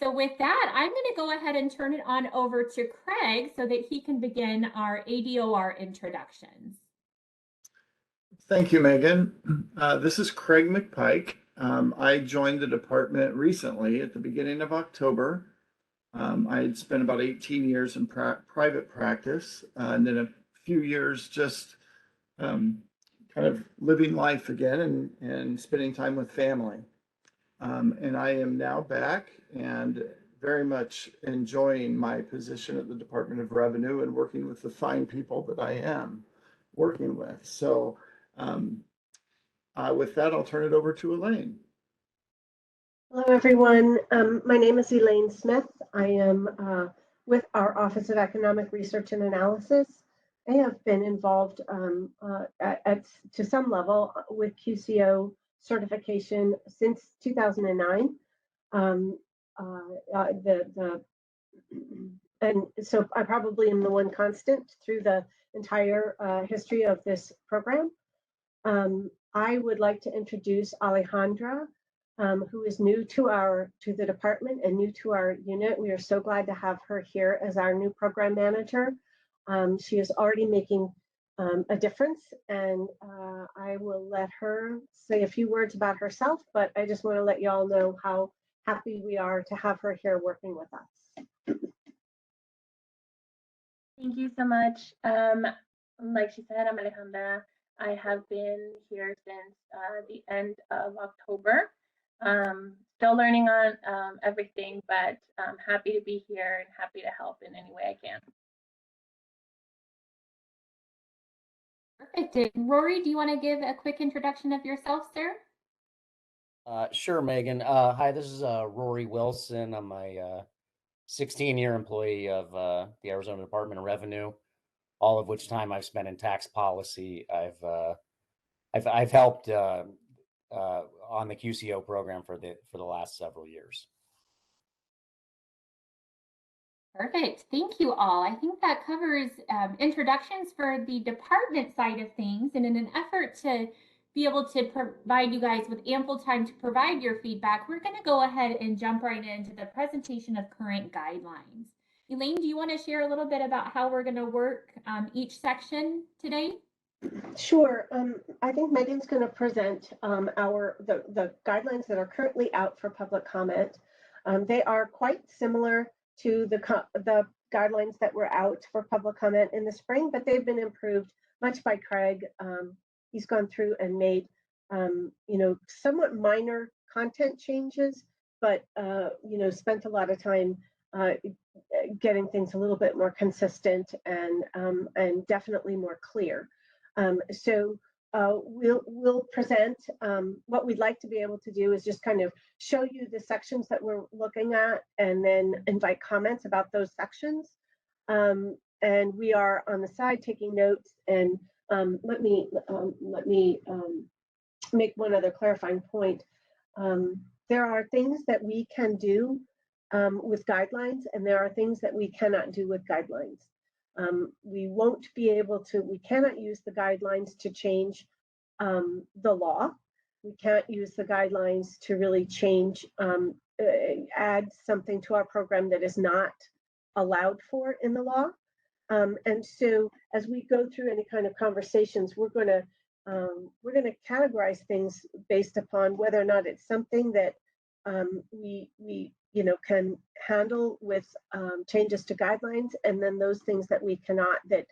So with that, I'm going to go ahead and turn it on over to Craig so that he can begin our ADOR introductions. Thank you, Megan. This is Craig McPike. I joined the department recently at the beginning of October. I had spent about 18 years in private practice, and then a few years just kind of living life again and spending time with family. And I am now back and very much enjoying my position at the Department of Revenue and working with the fine people that I am working with. So with that, I'll turn it over to Elaine. Hello, everyone. My name is Elaine Smith. I am with our Office of Economic Research and Analysis. I have been involved to some level with QCO certification since 2009. And so I probably am the one constant through the entire history of this program. I would like to introduce Alejandra, who is new to the department and new to our unit. We are so glad to have her here as our new program manager. She is already making a difference, and I will let her say a few words about herself, but I just want to let you all know how happy we are to have her here working with us. Thank you so much. Like she said, I'm Alejandra. I have been here since the end of October. Still learning on everything, but I'm happy to be here and happy to help in any way I can. Perfect. Rory, do you want to give a quick introduction of yourself, sir? Sure, Megan. Hi, this is Rory Wilson. I'm a 16-year employee of the Arizona Department of Revenue, all of which time I've spent in tax policy. I've helped on the QCO program for the last several years. Perfect. Thank you all. I think that covers introductions for the department side of things. And in an effort to be able to provide you guys with ample time to provide your feedback, we're going to go ahead and jump right into the presentation of current guidelines. Elaine, do you want to share a little bit about how we're going to work each section today? Sure. I think Megan's going to present the guidelines that are currently out for public comment. They are quite similar to the guidelines that were out for public comment in the spring, but they've been improved much by Craig. He's gone through and made somewhat minor content changes, but spent a lot of time getting things a little bit more consistent and definitely more clear. So we'll present. What we'd like to be able to do is just kind of show you the sections that we're looking at and then invite comments about those sections. And we are on the side taking notes. And let me make one other clarifying point. There are things that we can do with guidelines, and there are things that we cannot do with guidelines. We cannot use the guidelines to change the law. We can't use the guidelines to really change, add something to our program that is not allowed for in the law. And so as we go through any kind of conversations, we're going to categorize things based upon whether or not it's something that we can handle with changes to guidelines, and then those things that we cannot, that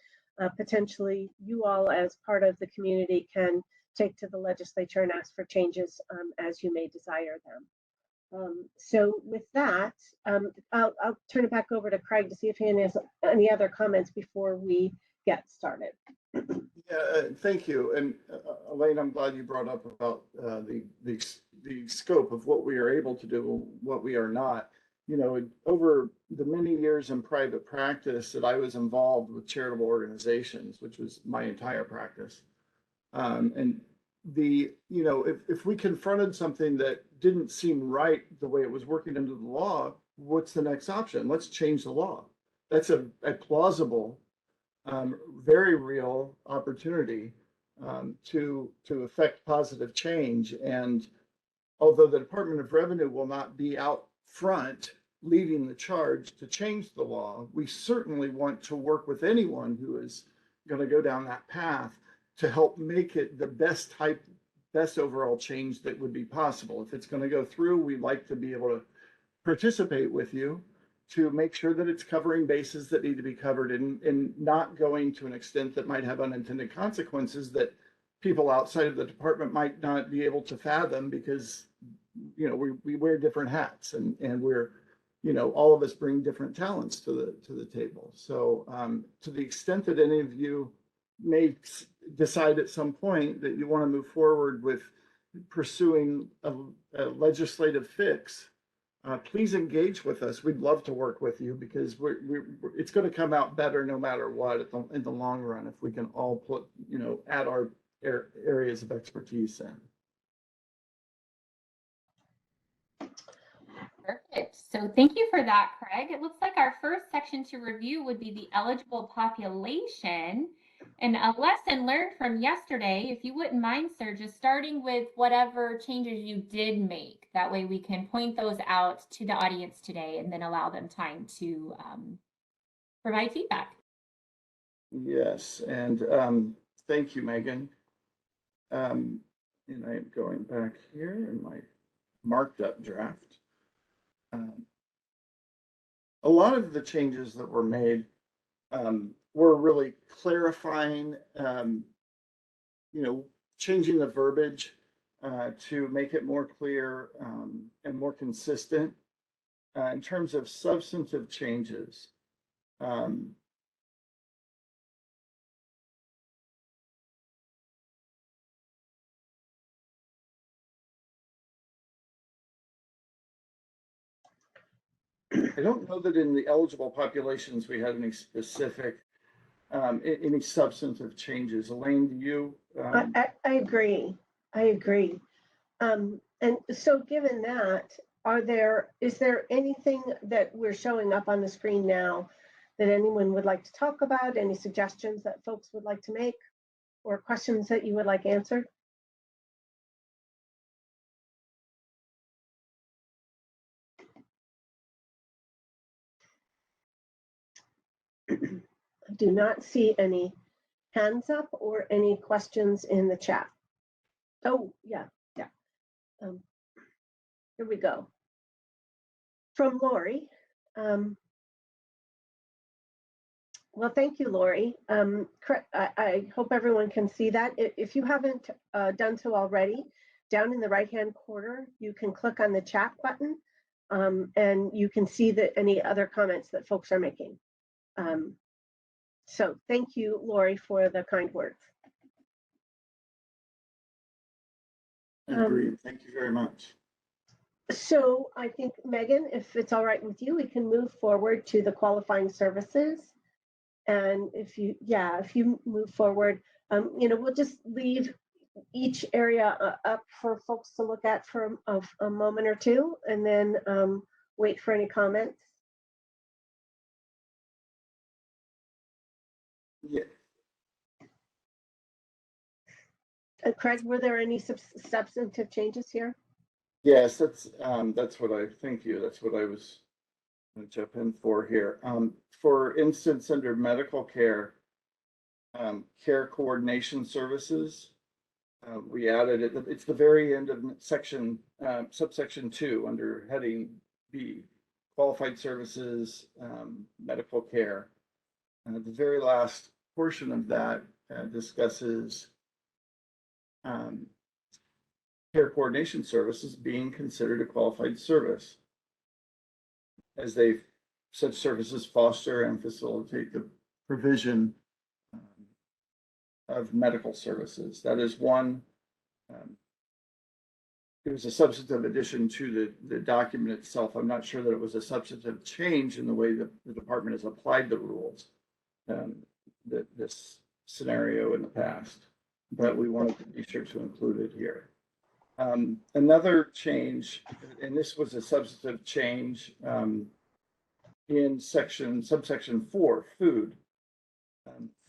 potentially you all as part of the community can take to the legislature and ask for changes as you may desire them. So with that, I'll turn it back over to Craig to see if he has any other comments before we get started. Yeah, thank you. And Elaine, I'm glad you brought up about the scope of what we are able to do, what we are not. Over the many years in private practice that I was involved with charitable organizations, which was my entire practice, and if we confronted something that didn't seem right the way it was working under the law, what's the next option? Let's change the law. That's a plausible, very real opportunity to affect positive change. And although the Department of Revenue will not be out front leading the charge to change the law. We certainly want to work with anyone who is going to go down that path to help make it the best overall change that would be possible. If it's going to go through, we'd like to be able to participate with you to make sure that it's covering bases that need to be covered and not going to an extent that might have unintended consequences that people outside of the department might not be able to fathom, because we wear different hats, and we're all of us bring different talents to the table. So to the extent that any of you may decide at some point that you want to move forward with pursuing a legislative fix, please engage with us. We'd love to work with you, because it's going to come out better no matter what in the long run if we can all put add our areas of expertise in. Perfect. So thank you for that, Craig. It looks like our first section to review would be the eligible population. And a lesson learned from yesterday, if you wouldn't mind, sir, just starting with whatever changes you did make. That way we can point those out to the audience today and then allow them time to provide feedback. Yes, and thank you, Megan. And I'm going back here in my marked up draft. A lot of the changes that were made were really clarifying, changing the verbiage to make it more clear and more consistent. In terms of substantive changes, I don't know that in the eligible populations we had any specific, any substantive changes. Elaine, do you? I agree. I agree. And so given that, is there anything that we're showing up on the screen now that anyone would like to talk about? Any suggestions that folks would like to make, or questions that you would like answered? I do not see any hands up or any questions in the chat. Oh, yeah. Here we go. From Lori. Well, thank you, Lori. I hope everyone can see that. If you haven't done so already, down in the right-hand corner, you can click on the chat button, and you can see any other comments that folks are making. So thank you, Lori, for the kind words. Agreed. Thank you very much. So I think, Megan, if it's all right with you, we can move forward to the qualifying services. And if you move forward, we'll just leave each area up for folks to look at for a moment or two, and then wait for any comments. Yeah. Craig, were there any substantive changes here? Yes, that's what thank you. That's what I was going to jump in for here. For instance, under medical care, care coordination services, we added it. It's the very end of subsection 2 under heading B, qualified services, medical care. The very last portion of that discusses care coordination services being considered a qualified service, as such services foster and facilitate the provision of medical services. That is one. It was a substantive addition to the document itself. I'm not sure that it was a substantive change in the way that the department has applied the rules, this scenario in the past, but we wanted to be sure to include it here. Another change, and this was a substantive change in subsection 4, food.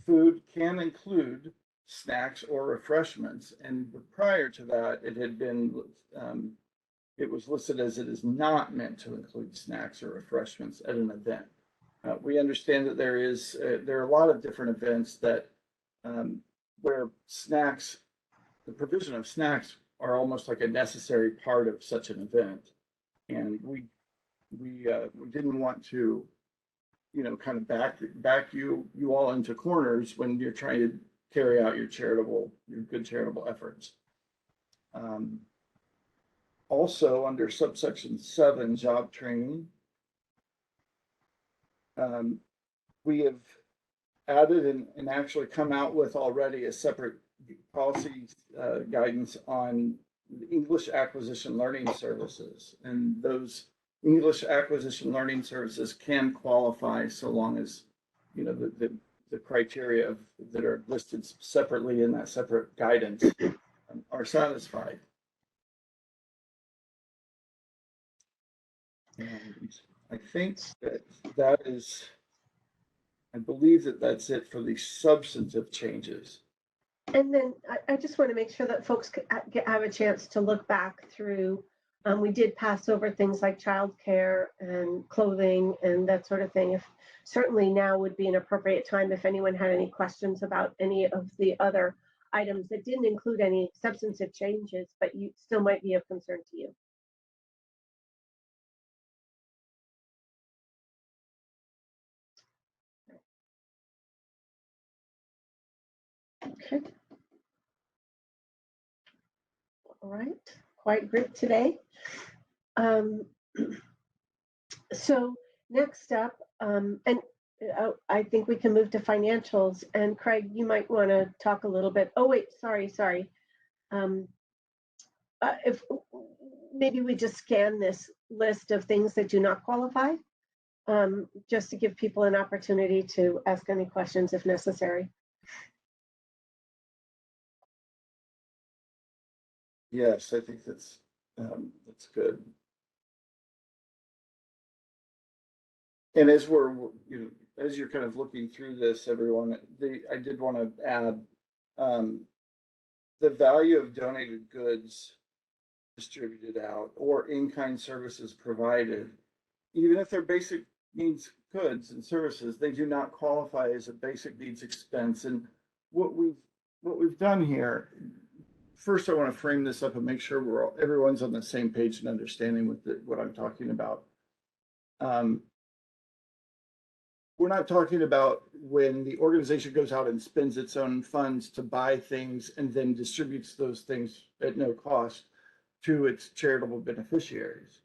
Food can include snacks or refreshments, and prior to that, it had been it was listed as it is not meant to include snacks or refreshments at an event. We understand that there are a lot of different events that where snacks, the provision of snacks are almost like a necessary part of such an event, and we didn't want to, kind of back you all into corners when you're trying to carry out your good charitable efforts. Also, under subsection 7, job training, we have added and actually come out with already a separate policy guidance on English acquisition learning services. And those English acquisition learning services can qualify so long as, the criteria that are listed separately in that separate guidance are satisfied. And I think that is, I believe that's it for the substantive changes. And then I just want to make sure that folks have a chance to look back through. We did pass over things like childcare and clothing and that sort of thing. Certainly now would be an appropriate time if anyone had any questions about any of the other items that didn't include any substantive changes, but you still might be of concern to you. Okay. All right, quiet group today. So next up, and I think we can move to financials. And Craig, you might want to talk a little bit. Oh wait, sorry. If maybe we just scan this list of things that do not qualify, just to give people an opportunity to ask any questions if necessary. Yes, I think that's good. And as as you're kind of looking through this, everyone, I did want to add the value of donated goods distributed out or in-kind services provided, even if they're basic needs goods and services, they do not qualify as a basic needs expense. And what we've done here, first, I want to frame this up and make sure everyone's on the same page and understanding with what I'm talking about. We're not talking about when the organization goes out and spends its own funds to buy things and then distributes those things at no cost to its charitable beneficiaries.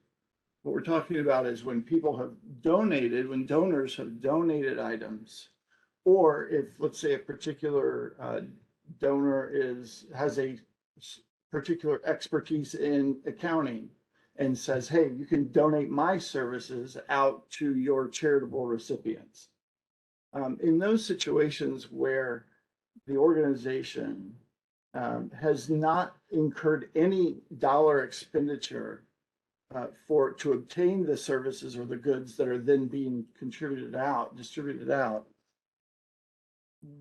What we're talking about is when people have donated, when donors have donated items, or if, let's say, a particular donor has a particular expertise in accounting and says, hey, you can donate my services out to your charitable recipients. In those situations where the organization has not incurred any dollar expenditure to obtain the services or the goods that are then being distributed out,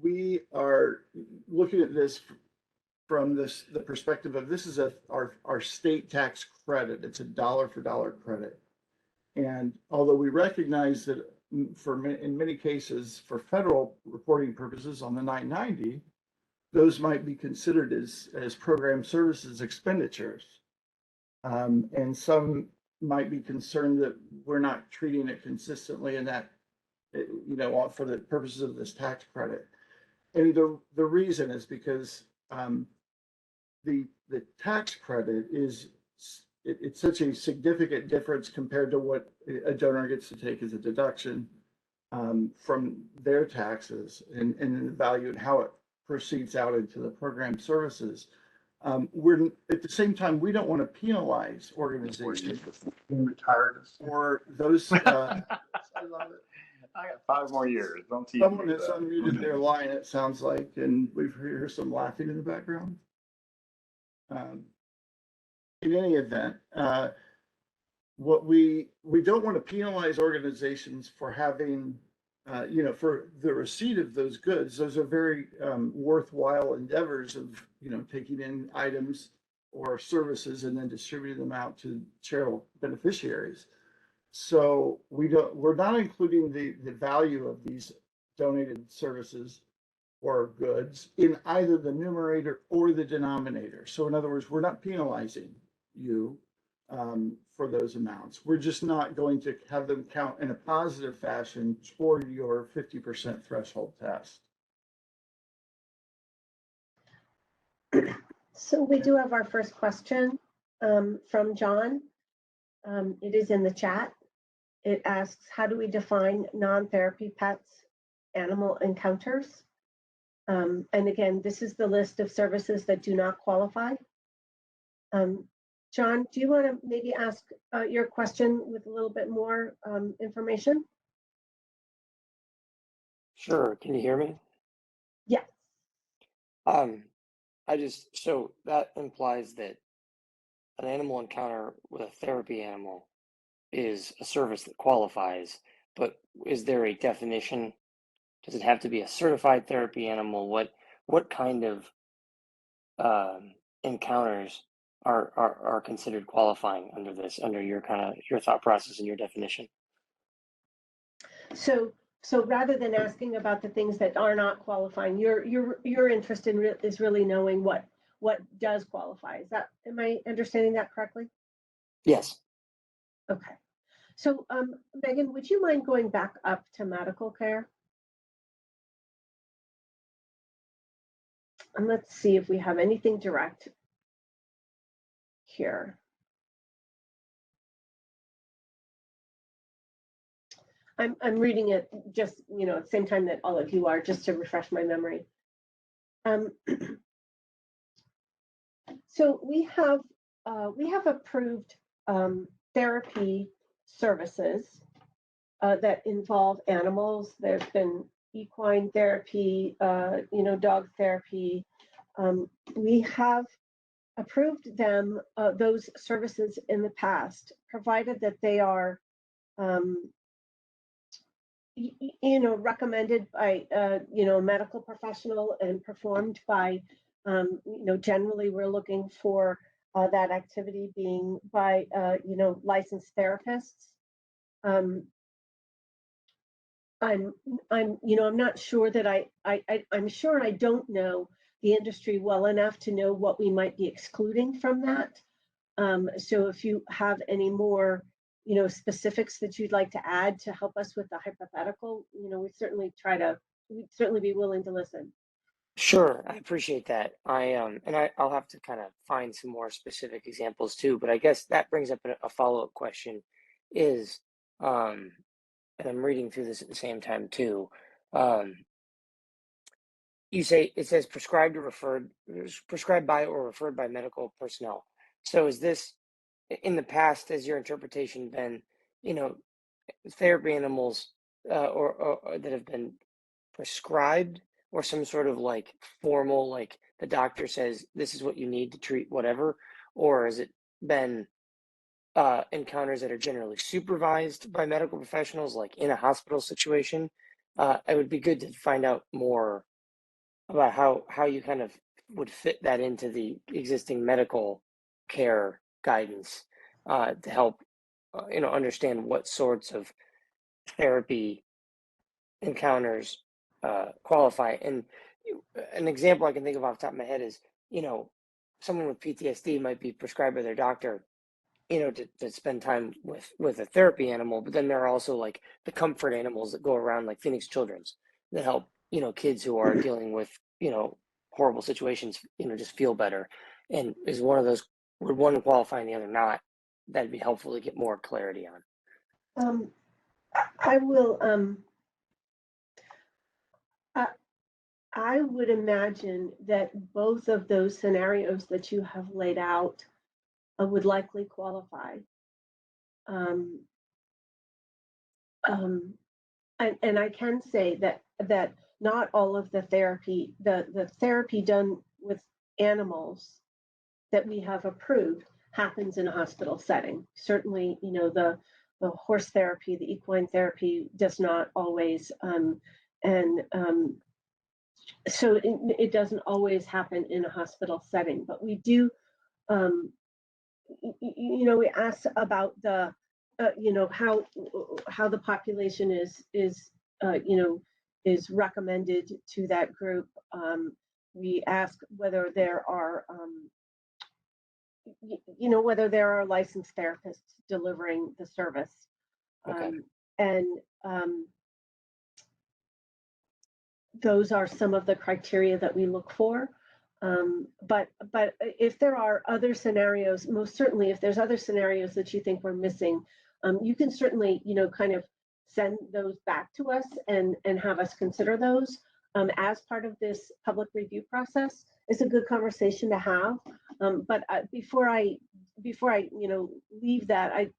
we are looking at this from the perspective of this is our state tax credit. It's a dollar for dollar credit. And although we recognize that in many cases for federal reporting purposes on the 990, those might be considered as program services expenditures. And some might be concerned that we're not treating it consistently in that, for the purposes of this tax credit. And the reason is because the tax credit it's such a significant difference compared to what a donor gets to take as a deduction from their taxes and the value and how it proceeds out into the program services. We're at the same time, we don't want to penalize organizations or those. I love it. I got 5 more years. Don't tease Someone me has unmuted their line, it sounds like, and we've heard some laughing in the background. In any event, what we don't want to penalize organizations for having, for the receipt of those goods. Those are very worthwhile endeavors of, taking in items or services and then distributing them out to charitable beneficiaries. So we're not including the value of these donated services or goods in either the numerator or the denominator. So in other words, we're not penalizing you for those amounts. We're just not going to have them count in a positive fashion toward your 50% threshold test. So we do have our first question from John. It is in the chat. It asks, how do we define non-therapy pets, animal encounters? And again, this is the list of services that do not qualify. John, do you want to maybe ask your question with a little bit more information? Sure. Can you hear me? Yes. So that implies that an animal encounter with a therapy animal is a service that qualifies, but is there a definition? Does it have to be a certified therapy animal? What kind of encounters are considered qualifying under this, under your thought process and your definition? So rather than asking about the things that are not qualifying, your interest is really knowing what does qualify. Am I understanding that correctly? Yes. Okay. So Megan, would you mind going back up to medical care? And let's see if we have anything direct here. I'm reading it just, at the same time that all of you are, just to refresh my memory. So we have approved therapy services that involve animals. There's been equine therapy, dog therapy. We have approved them, those services in the past, provided that they are recommended by a medical professional and performed by generally we're looking for that activity being by licensed therapists. I'm not sure that I'm sure I don't know the industry well enough to know what we might be excluding from that. So if you have any more specifics that you'd like to add to help us with the hypothetical, we'd certainly be willing to listen. Sure, I appreciate that. I'll have to kind of find some more specific examples too, but I guess that brings up a follow-up question is, and I'm reading through this at the same time too. You say it says prescribed by or referred by medical personnel. So is this, in the past, has your interpretation been, therapy animals or that have been prescribed, or some sort of like formal, like the doctor says this is what you need to treat whatever, or has it been encounters that are generally supervised by medical professionals, like in a hospital situation? It would be good to find out more about how you kind of would fit that into the existing medical care guidance to help understand what sorts of therapy encounters qualify. And an example I can think of off the top of my head is, someone with PTSD might be prescribed by their doctor, to spend time with a therapy animal, but then there are also like the comfort animals that go around, like Phoenix Children's, that help, kids who are dealing with, horrible situations, just feel better. And is one of those, would one qualify and the other not? That'd be helpful to get more clarity on. I will, I would imagine that both of those scenarios that you have laid out would likely qualify. And I can say that not all of the therapy done with animals that we have approved happens in a hospital setting. Certainly, the horse therapy, the equine therapy does not always, so it doesn't always happen in a hospital setting, but we do we asked about the, how the population is recommended to that group. We ask whether there are, whether there are licensed therapists delivering the service. Okay. And those are some of the criteria that we look for. But if there are other scenarios, most certainly, if there's other scenarios that you think we're missing, you can certainly, kind of send those back to us and have us consider those as part of this public review process. It's a good conversation to have. But before I leave that,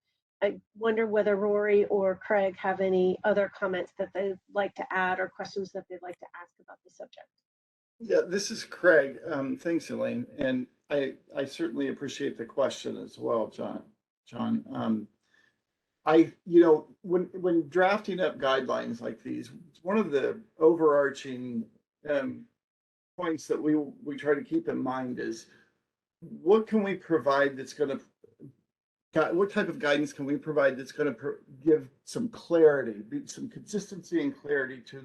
I wonder whether Rory or Craig have any other comments that they'd like to add or questions that they'd like to ask about the subject. Yeah, this is Craig. Thanks, Elaine. And I certainly appreciate the question as well, John. When drafting up guidelines like these, one of the overarching points that we try to keep in mind is what can we provide that's going to, what type of guidance can we provide that's going to give some clarity, some consistency and clarity to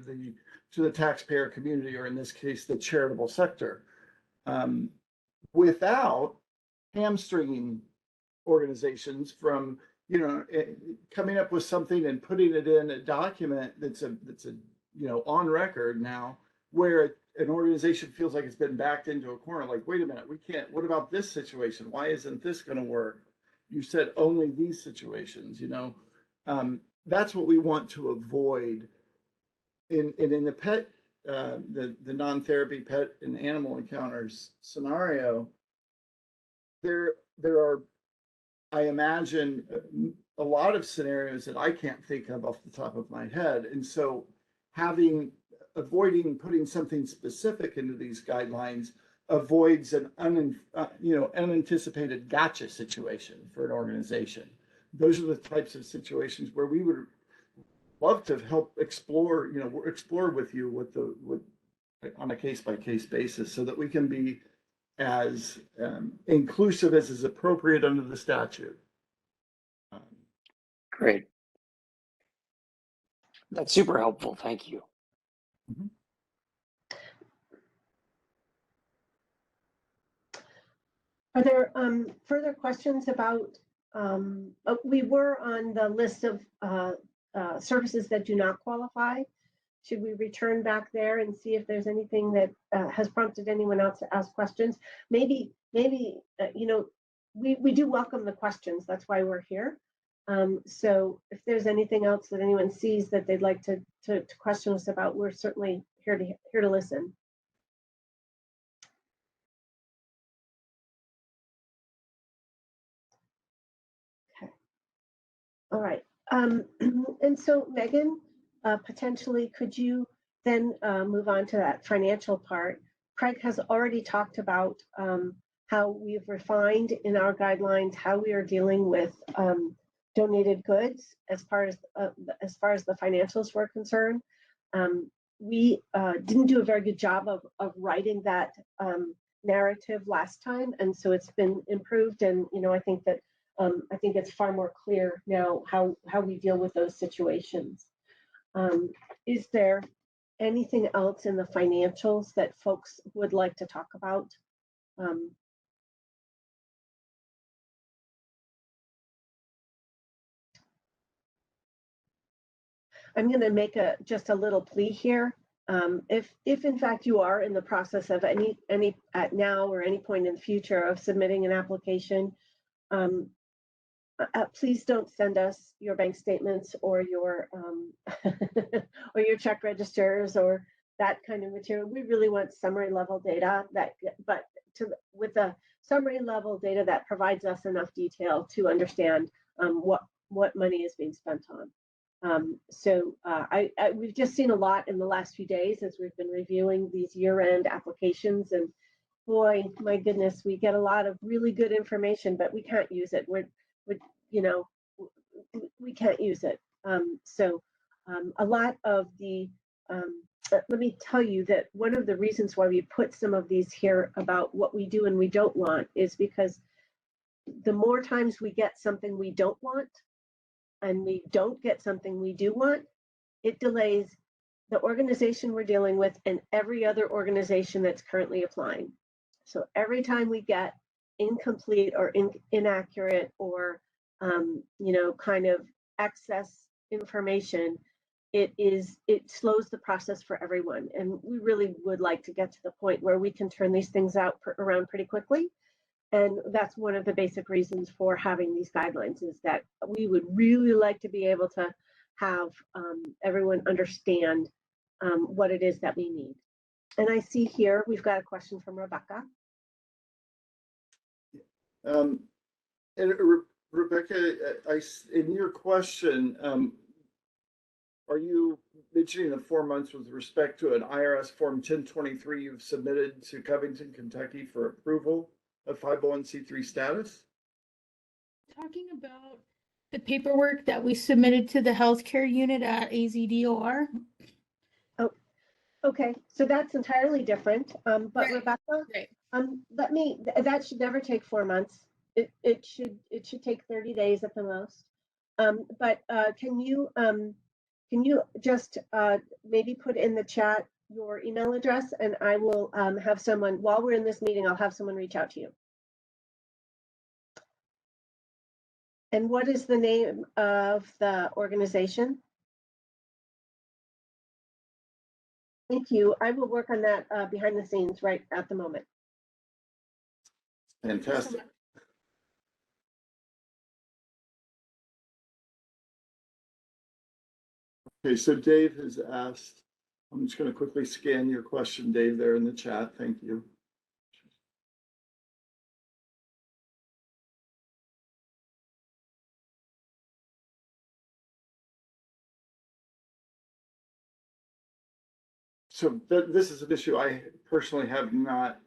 the taxpayer community, or in this case, the charitable sector, without hamstringing organizations from coming up with something and putting it in a document that's on record now, where an organization feels like it's been backed into a corner. Like, wait a minute, we can't. What about this situation? Why isn't this going to work? You said only these situations. That's what we want to avoid. In the pet, the non-therapy pet and animal encounters scenario, there are, I imagine, a lot of scenarios that I can't think of off the top of my head. And so avoiding putting something specific into these guidelines avoids an unanticipated gotcha situation for an organization. Those are the types of situations where we would love to help explore with you on a case-by-case basis, so that we can be as inclusive as is appropriate under the statute. Great. That's super helpful. Thank you. Mm-hmm. Are there further questions about, we were on the list of services that do not qualify. Should we return back there and see if there's anything that has prompted anyone else to ask questions? Maybe we do welcome the questions. That's why we're here. So if there's anything else that anyone sees that they'd like to question us about, we're certainly here to listen. Okay. All right. And so Megan, potentially, could you then move on to that financial part? Craig has already talked about how we've refined in our guidelines how we are dealing with donated goods as far as the financials were concerned. We didn't do a very good job of writing that narrative last time, and so it's been improved. And I think that I think it's far more clear now how we deal with those situations. Is there anything else in the financials that folks would like to talk about? I'm going to make just a little plea here. If in fact you are in the process of any at now or any point in the future of submitting an application, please don't send us your bank statements or your or your check registers or that kind of material. We really want summary level data with the summary level data that provides us enough detail to understand what money is being spent on. We've just seen a lot in the last few days as we've been reviewing these year-end applications, and boy, my goodness, we get a lot of really good information, but we can't use it. We can't use it. A lot of the, let me tell you that one of the reasons why we put some of these here about what we do and we don't want is because the more times we get something we don't want and we don't get something we do want, it delays the organization we're dealing with and every other organization that's currently applying. So every time we get incomplete or inaccurate or kind of excess information, it slows the process for everyone. And we really would like to get to the point where we can turn these things around pretty quickly. And that's one of the basic reasons for having these guidelines, is that we would really like to be able to have everyone understand what it is that we need. And I see here we've got a question from Rebecca. And Rebecca, in your question, are you mentioning the 4 months with respect to an IRS Form 1023 you've submitted to Covington, Kentucky for approval of 501c3 status? Talking about the paperwork that we submitted to the healthcare unit at AZDOR. Oh, okay, so that's entirely different. But Right, Rebecca, right. that should never take 4 months. It should take 30 days at the most. But can you just maybe put in the chat your email address, and I will have someone, while we're in this meeting, I'll have someone reach out to you. And what is the name of the organization? Thank you. I will work on that behind the scenes right at the moment. Fantastic. Okay, so Dave has asked, I'm just going to quickly scan your question, Dave, there in the chat. Thank you. So this is an issue I personally have not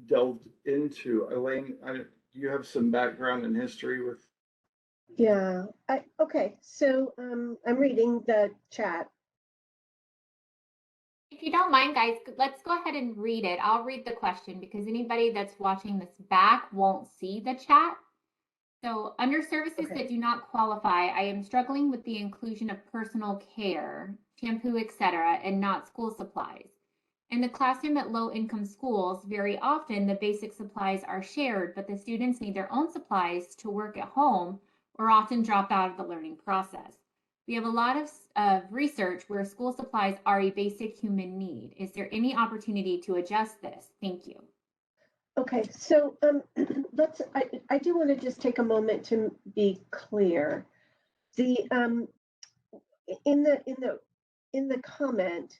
delved into. Elaine, do you have some background and history with? Yeah, okay, so I'm reading the chat. If you don't mind, guys, let's go ahead and read it. I'll read the question because anybody that's watching this back won't see the chat. So under services that do not qualify, I am struggling with the inclusion of personal care, shampoo, etc., and not school supplies. In the classroom at low-income schools, very often the basic supplies are shared, but the students need their own supplies to work at home or often drop out of the learning process. We have a lot of research where school supplies are a basic human need. Is there any opportunity to adjust this? Thank you. Okay, so I do want to just take a moment to be clear. The in the comment,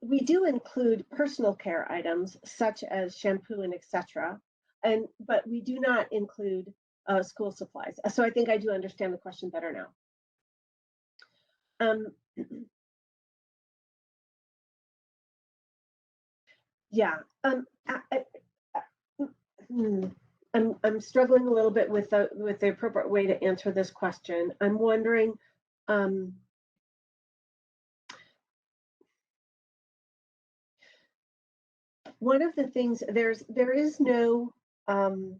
we do include personal care items such as shampoo and etc. But we do not include school supplies. So I think I do understand the question better now. Yeah, I'm struggling a little bit with the appropriate way to answer this question. I'm wondering, one of the things, there is no, in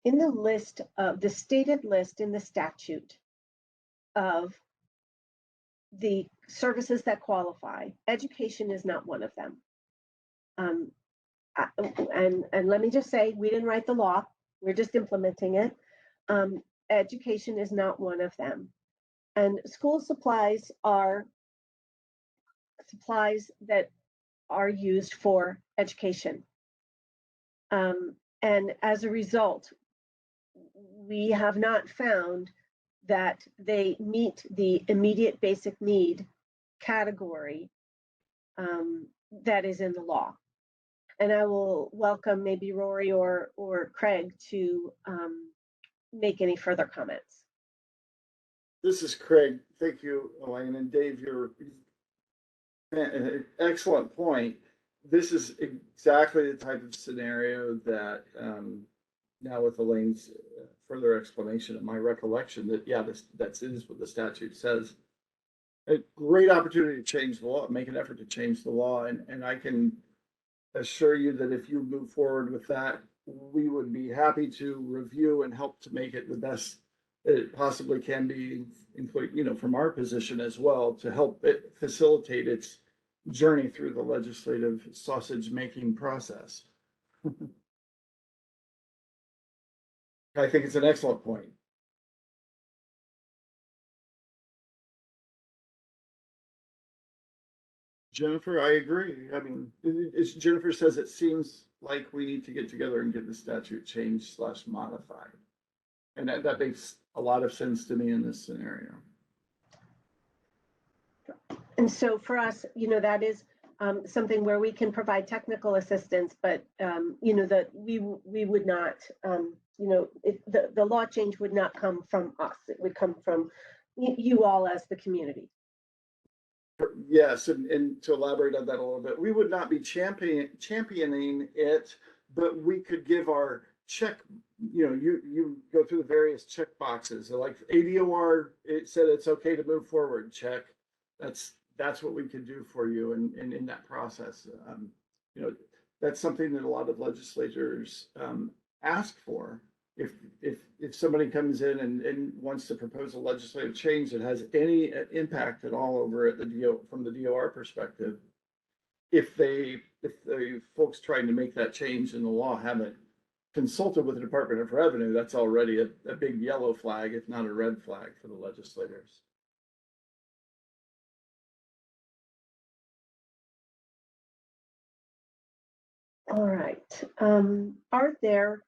the list of the stated list in the statute of the services that qualify, education is not one of them. And let me just say, we didn't write the law, we're just implementing it. Education is not one of them. And school supplies are supplies that are used for education. And as a result, we have not found that they meet the immediate basic need category that is in the law. And I will welcome maybe Rory or Craig to make any further comments. This is Craig. Thank you, Elaine, and Dave. You're excellent point. This is exactly the type of scenario that now with Elaine's further explanation of my recollection that, yeah, that is what the statute says. A great opportunity to change the law, make an effort to change the law. And I can assure you that if you move forward with that, we would be happy to review and help to make it the best it possibly can be, including, you know, from our position as well, to help it facilitate its journey through the legislative sausage making process. I think it's an excellent point. Jennifer, I agree. I mean, Jennifer says it seems like we need to get together and get the statute changed / modified. And that makes a lot of sense to me in this scenario. And so for us, you know, that is something where we can provide technical assistance, but you know, that we would not, you know, the law change would not come from us. It would come from you all as the community. Yes, and to elaborate on that a little bit, we would not be championing it, but we could give our check, you know, you go through the various check boxes. So like ADOR, it said it's okay to move forward, check. That's what we could do for you and in that process. You know, that's something that a lot of legislators ask for. If somebody comes in and wants to propose a legislative change that has any impact at all over at from the DOR perspective, if the folks trying to make that change in the law haven't consulted with the Department of Revenue, that's already a big yellow flag, if not a red flag for the legislators. All right. Are there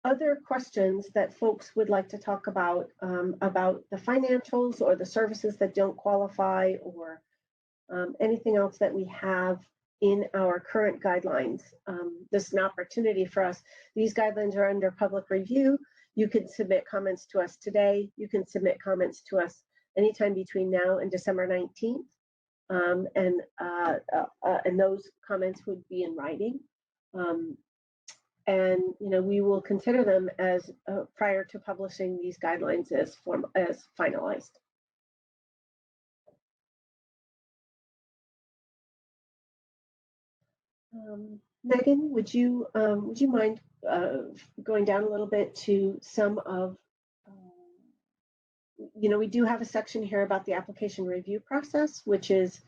other questions that folks would like to talk about the financials or the services that don't qualify, or anything else that we have in our current guidelines? This is an opportunity for us. These guidelines are under public review. You can submit comments to us today. You can submit comments to us anytime between now and December 19th. And those comments would be in writing. And you know, we will consider them as prior to publishing these guidelines as finalized. Megan, would you mind going down a little bit to some of, you know, we do have a section here about the application review process, which is,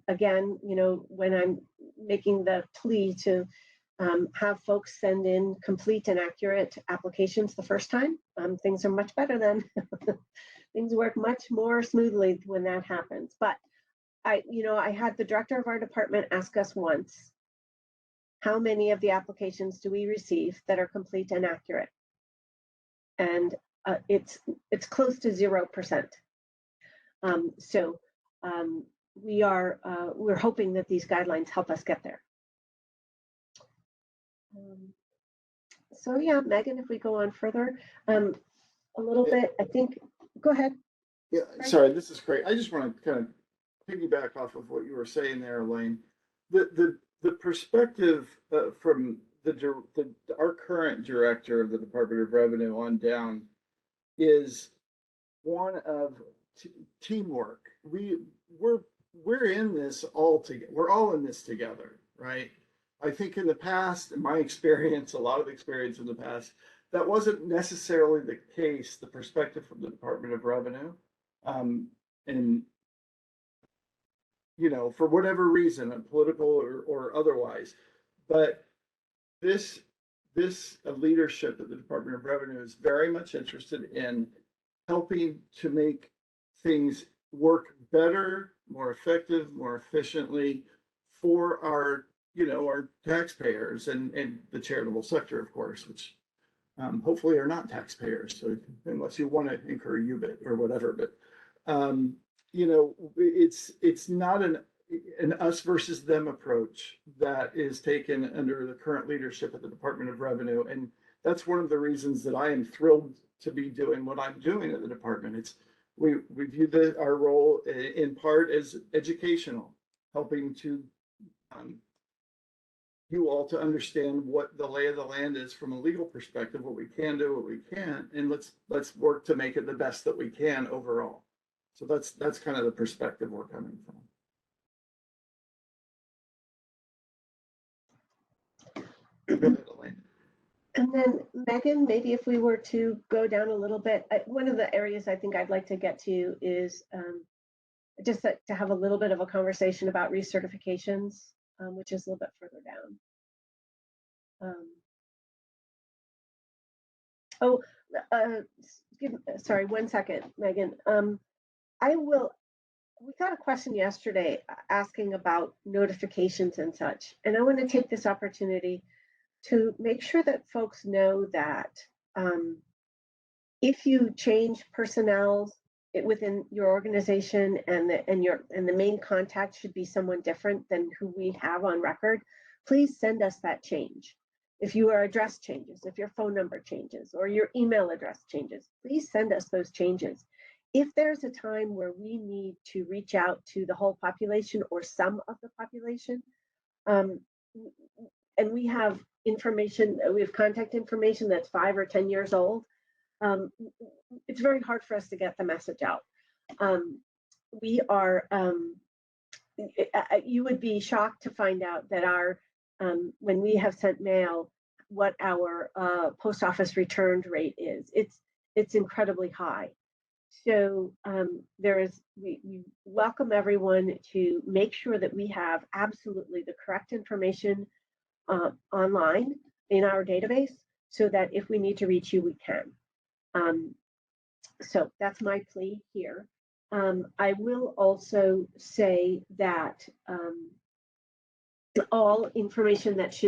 again, you know, when I'm making the plea to have folks send in complete and accurate applications the first time, things are much better then. Things work much more smoothly when that happens. But I had the director of our department ask us once, how many of the applications do we receive that are complete and accurate? And it's close to 0%. We're hoping that these guidelines help us get there. So yeah, Megan, if we go on further, a little bit, I think, go ahead. Yeah, sorry, this is great. I just want to kind of piggyback off of what you were saying there, Elaine. The perspective from our current director of the Department of Revenue on down is one of teamwork. We're in this all together. We're all in this together, right? I think in the past, in my experience, a lot of experience in the past, that wasn't necessarily the case, the perspective from the Department of Revenue. And, you know, for whatever reason, political or otherwise, but this leadership at the Department of Revenue is very much interested in helping to make things work better, more effective, more efficiently for our, you know, our taxpayers and the charitable sector, of course, which hopefully are not taxpayers. So unless you want to incur UBIT or whatever, but you know, it's not an us versus them approach that is taken under the current leadership at the Department of Revenue. And that's one of the reasons that I am thrilled to be doing what I'm doing at the department. We view our role in part as educational, helping to you all to understand what the lay of the land is from a legal perspective, what we can do, what we can't, and let's work to make it the best that we can overall. So that's kind of the perspective we're coming from. Go ahead, Elaine. And then Megan, maybe if we were to go down a little bit, one of the areas I think I'd like to get to is just to have a little bit of a conversation about recertifications, which is a little bit further down. Sorry, 1 second, Megan. We got a question yesterday asking about notifications and such, and I want to take this opportunity to make sure that folks know that if you change personnel within your organization and the main contact should be someone different than who we have on record, please send us that change. If your address changes, if your phone number changes, or your email address changes, please send us those changes. If there's a time where we need to reach out to the whole population or some of the population, and we have information, we have contact information that's 5 or 10 years old, it's very hard for us to get the message out. You would be shocked to find out that when we have sent mail, what our post office returned rate is. It's incredibly high. So we welcome everyone to make sure that we have absolutely the correct information online in our database so that if we need to reach you, we can. So that's my plea here. I will also say that all information that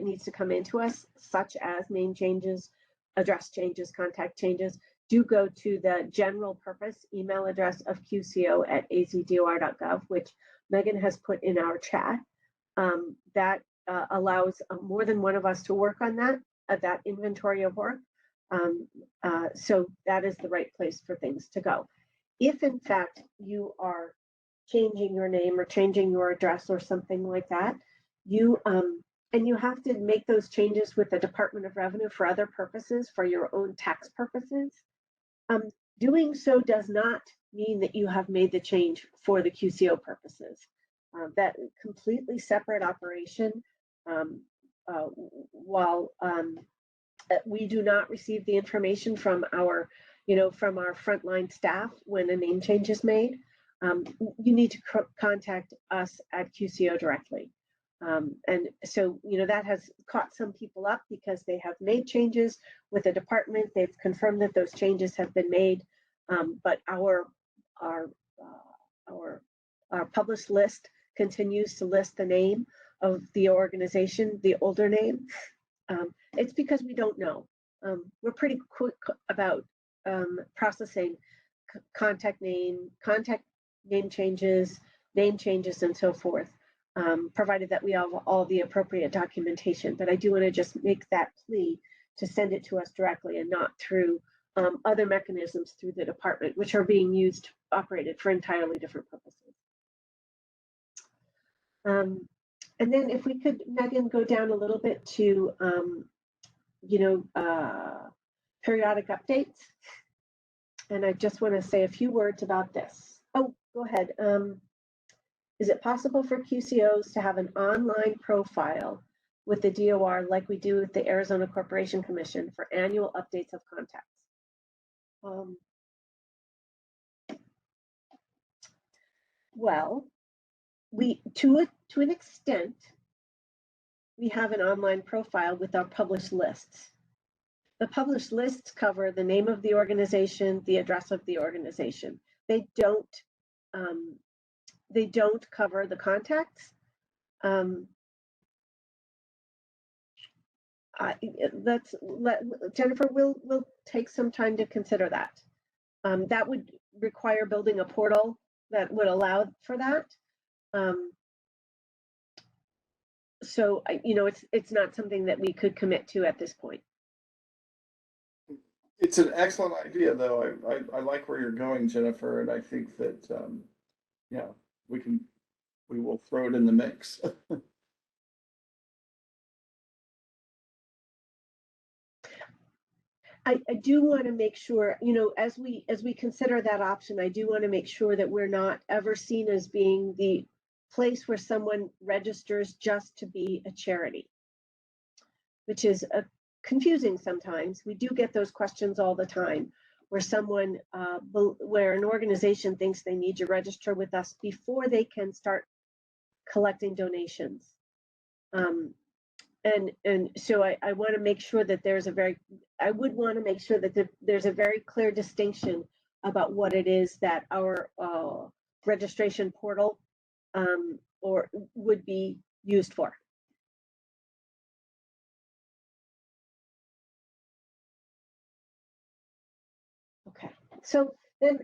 needs to come into us, such as name changes, address changes, contact changes, do go to the general purpose email address of QCO at azdor.gov, which Megan has put in our chat. That allows more than one of us to work on that inventory of work. So that is the right place for things to go. If in fact you are changing your name or changing your address or something like that, and you have to make those changes with the Department of Revenue for other purposes, for your own tax purposes, doing so does not mean that you have made the change for the QCO purposes. That completely separate operation. While we do not receive the information from our frontline staff when a name change is made, you need to contact us at QCO directly. And so, that has caught some people up because they have made changes with the department. They've confirmed that those changes have been made, but our published list continues to list the name of the organization, the older name. It's because we don't know. We're pretty quick about processing contact name changes, and so forth, provided that we have all the appropriate documentation. But I do want to just make that plea to send it to us directly and not through other mechanisms through the department, which are being operated for entirely different purposes. And then if we could, Megan, go down a little bit to, periodic updates. And I just want to say a few words about this. Oh, go ahead. Is it possible for QCOs to have an online profile with the DOR like we do with the Arizona Corporation Commission for annual updates of contacts? Well, to an extent, we have an online profile with our published lists. The published lists cover the name of the organization, the address of the organization. They don't cover the contacts. Jennifer, we'll take some time to consider that. That would require building a portal that would allow for that. So it's not something that we could commit to at this point. It's an excellent idea, though. I like where you're going, Jennifer, and I think that we will throw it in the mix. I do want to make sure, as we consider that option, I do want to make sure that we're not ever seen as being the place where someone registers just to be a charity. which is confusing sometimes. We do get those questions all the time where someone, where an organization thinks they need to register with us before they can start collecting donations. And so I want to make sure that I would want to make sure that there's a very clear distinction about what it is that our registration portal or would be used for. Okay, so then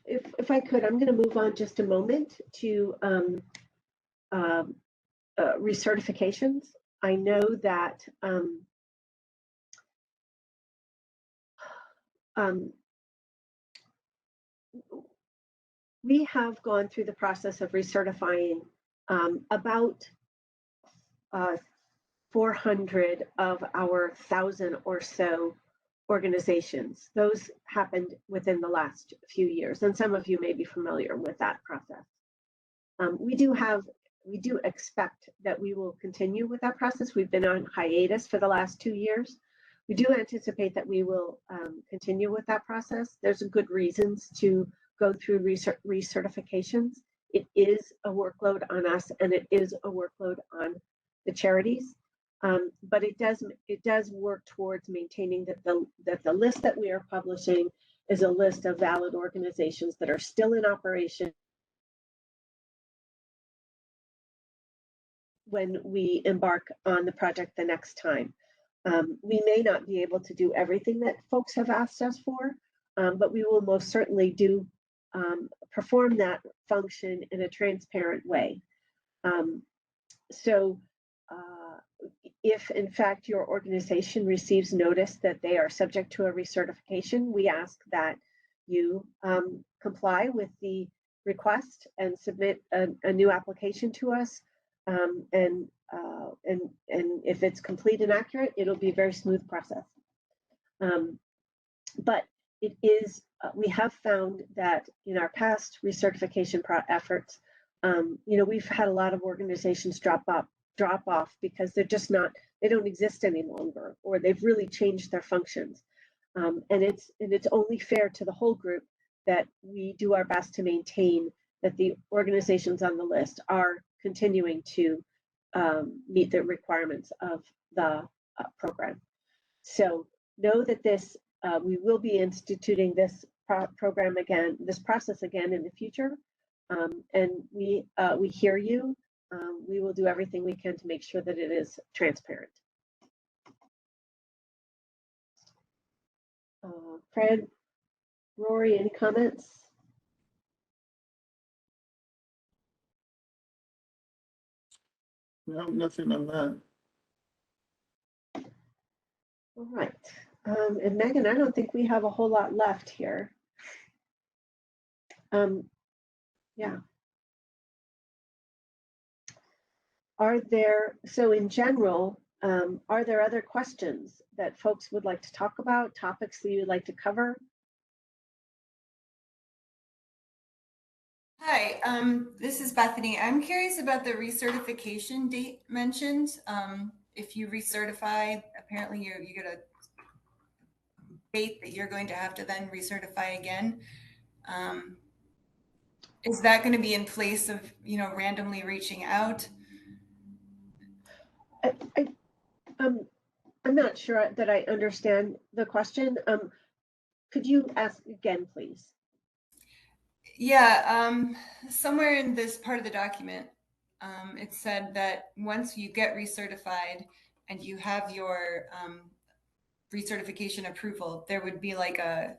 if I could, I'm going to move on just a moment to recertifications. I know that we have gone through the process of recertifying about 400 of our 1,000 or so organizations. Those happened within the last few years, and some of you may be familiar with that process. We do expect that we will continue with that process. We've been on hiatus for the last 2 years. We do anticipate that we will continue with that process. There's good reasons to go through recertifications. It is a workload on us, and it is a workload on the charities. But it does work towards maintaining that the list that we are publishing is a list of valid organizations that are still in operation when we embark on the project the next time. We may not be able to do everything that folks have asked us for, but we will most certainly perform that function in a transparent way. So if in fact your organization receives notice that they are subject to a recertification, we ask that you comply with the request and submit a new application to us. And if it's complete and accurate, it'll be a very smooth process. But it is, we have found that in our past recertification efforts, we've had a lot of organizations drop off because they're just not, they don't exist any longer, or they've really changed their functions. And it's only fair to the whole group that we do our best to maintain that the organizations on the list are continuing to meet the requirements of the program. So know that we will be instituting this program again, this process again in the future. And we hear you. We will do everything we can to make sure that it is transparent. Fred, Rory, any comments? No, nothing on that. All right. And Megan, I don't think we have a whole lot left here. Yeah. So in general, are there other questions that folks would like to talk about, topics that you'd like to cover? Hi, this is Bethany. I'm curious about the recertification date mentioned. If you recertify, apparently you get a date that you're going to have to then recertify again. Is that going to be in place of, randomly reaching out? I'm not sure that I understand the question. Could you ask again, please? Yeah, somewhere in this part of the document, it said that once you get recertified and you have your recertification approval, there would be like a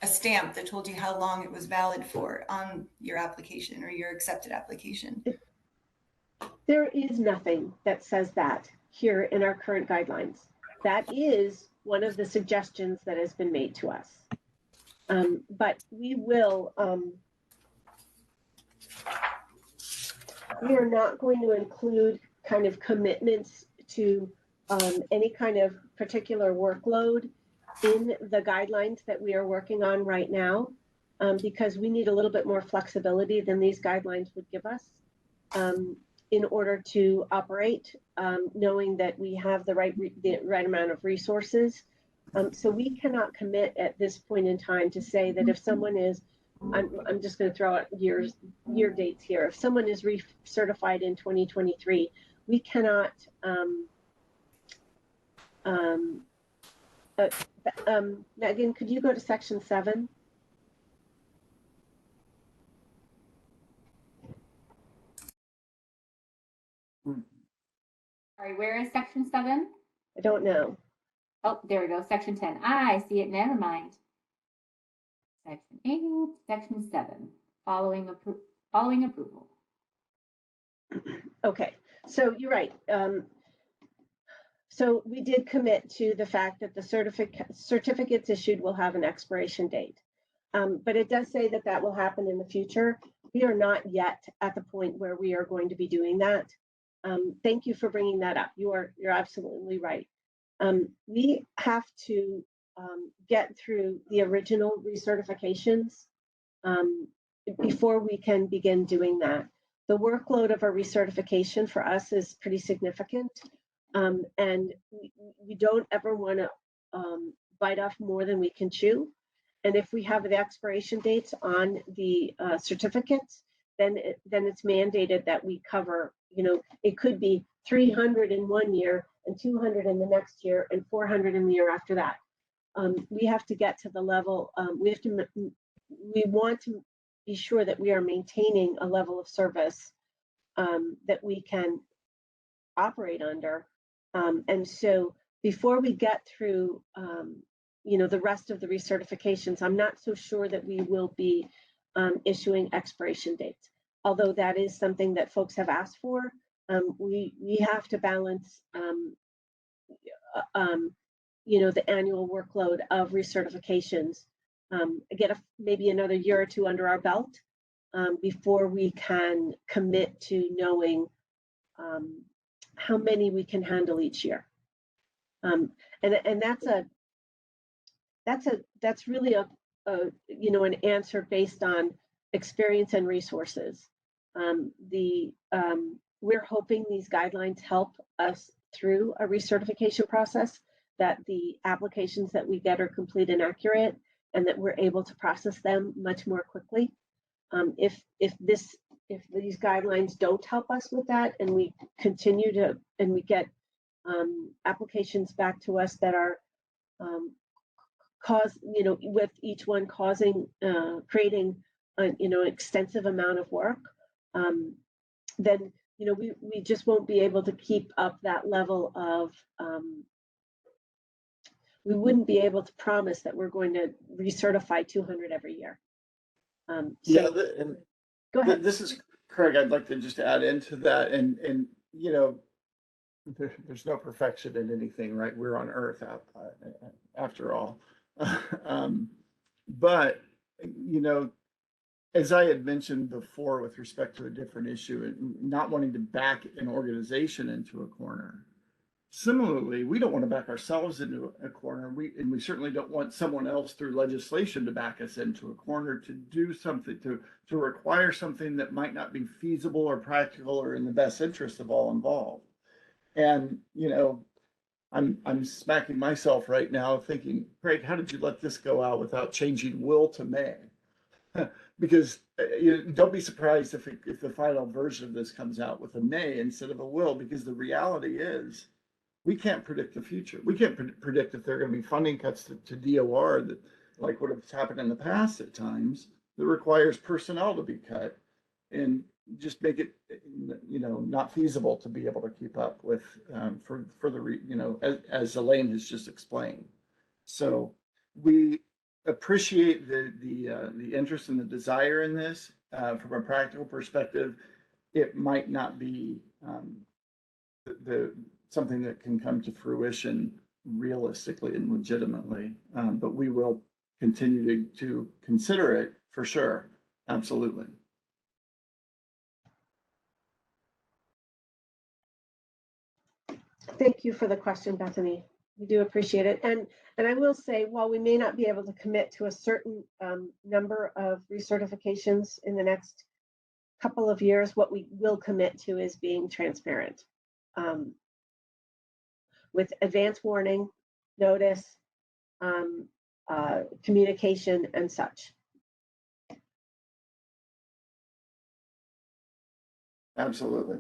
stamp that told you how long it was valid for on your application or your accepted application. There is nothing that says that here in our current guidelines. That is one of the suggestions that has been made to us. But we will, we are not going to include kind of commitments to any kind of particular workload in the guidelines that we are working on right now, because we need a little bit more flexibility than these guidelines would give us. in order to operate, knowing that we have the right amount of resources. So we cannot commit at this point in time to say that if someone is, I'm just going to throw out year dates here. If someone is recertified in 2023, we cannot. Megan, could you go to section 7? Sorry, where is section 7? I don't know. Oh, there we go. Section 10. I see it. Never mind. Section 8, section 7. Following approval. Okay, so you're right. So we did commit to the fact that the certificates issued will have an expiration date. But it does say that that will happen in the future. We are not yet at the point where we are going to be doing that. Thank you for bringing that up. You're absolutely right. We have to get through the original recertifications before we can begin doing that. The workload of a recertification for us is pretty significant, and we don't ever want to bite off more than we can chew. And if we have the expiration dates on the certificates, then it's mandated that we cover, it could be 300 in 1 year and 200 in the next year and 400 in the year after that. We have to get to the level, we want to be sure that we are maintaining a level of service that we can operate under. And so before we get through, the rest of the recertifications, I'm not so sure that we will be issuing expiration dates. Although that is something that folks have asked for, we have to balance, the annual workload of recertifications. Get maybe another year or two under our belt before we can commit to knowing how many we can handle each year. And that's really an answer based on experience and resources. We're hoping these guidelines help us through a recertification process, that the applications that we get are complete and accurate, and that we're able to process them much more quickly. If these guidelines don't help us with that, and we continue to, and we get applications back to us that are with each one creating an extensive amount of work, then we just won't be able to keep up that level of. We wouldn't be able to promise that we're going to recertify 200 every year. Yeah, go ahead. This is Craig. I'd like to just add into that, and there's no perfection in anything, right? We're on Earth after all. But as I had mentioned before, with respect to a different issue, and not wanting to back an organization into a corner. Similarly, we don't want to back ourselves into a corner. We certainly don't want someone else through legislation to back us into a corner, to do something, to require something that might not be feasible or practical or in the best interest of all involved. And I'm smacking myself right now thinking, Craig, how did you let this go out without changing will to may? Because don't be surprised if the final version of this comes out with a may instead of a will, because the reality is we can't predict the future. We can't predict if there are going to be funding cuts to DOR, that like what has happened in the past at times, that requires personnel to be cut and just make it not feasible to be able to keep up with for the as Elaine has just explained. So we appreciate the interest and the desire in this. From a practical perspective, it might not be something that can come to fruition realistically and legitimately, but we will continue to consider it for sure. Absolutely. Thank you for the question, Bethany. We do appreciate it. And I will say, while we may not be able to commit to a certain number of recertifications in the next couple of years, what we will commit to is being transparent with advance warning, notice, communication, and such. Absolutely.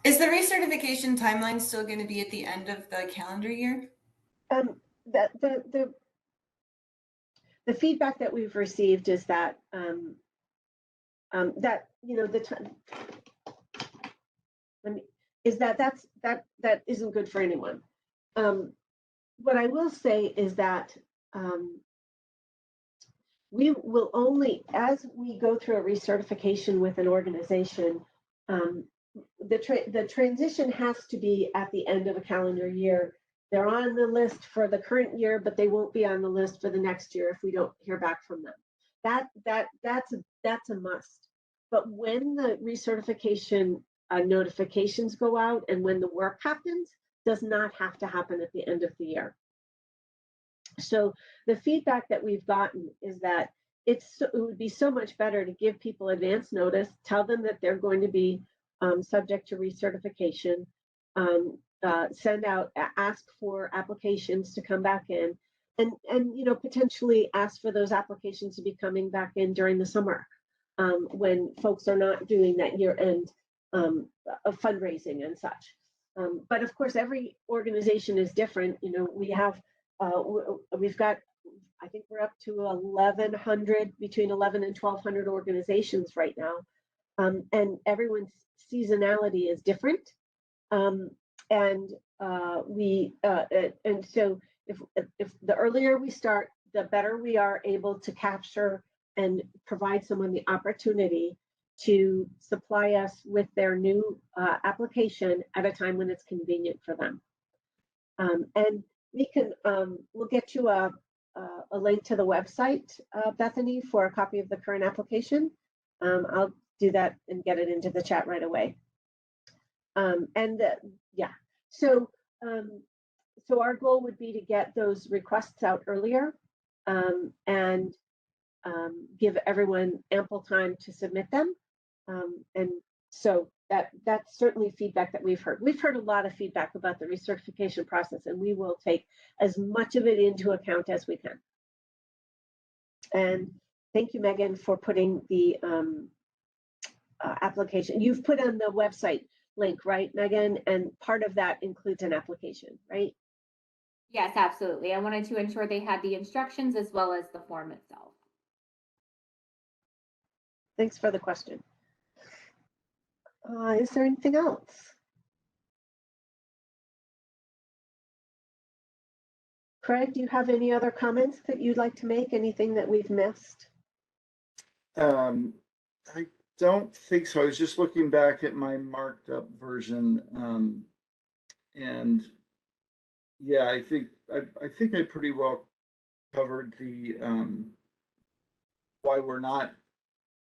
Is the recertification timeline still going to be at the end of the calendar year? That the feedback that we've received is that that the time that isn't good for anyone. What I will say is that we will only, as we go through a recertification with an organization, the transition has to be at the end of a calendar year. They're on the list for the current year, but they won't be on the list for the next year if we don't hear back from them. That's a must. But when the recertification notifications go out and when the work happens, does not have to happen at the end of the year. So the feedback that we've gotten is that it would be so much better to give people advance notice, tell them that they're going to be subject to recertification, send out, ask for applications to come back in, and potentially ask for those applications to be coming back in during the summer when folks are not doing that year-end of fundraising and such. But of course, every organization is different. We have we've got, I think we're up to 1,100, between 11 and 1,200 organizations right now, and everyone's seasonality is different. And so if the earlier we start, the better we are able to capture and provide someone the opportunity to supply us with their new application at a time when it's convenient for them. And we can, we'll get you a link to the website, Bethany, for a copy of the current application. I'll do that and get it into the chat right away. Yeah, so our goal would be to get those requests out earlier and give everyone ample time to submit them. And so that's certainly feedback that we've heard. We've heard a lot of feedback about the recertification process, and we will take as much of it into account as we can. And thank you, Megan, for putting the application. You've put on the website link, right, Megan? And part of that includes an application, right? Yes, absolutely. I wanted to ensure they had the instructions as well as the form itself. Thanks for the question. Is there anything else? Craig, do you have any other comments that you'd like to make? Anything that we've missed? I don't think so. I was just looking back at my marked up version, and yeah, I think I pretty well covered the why we're not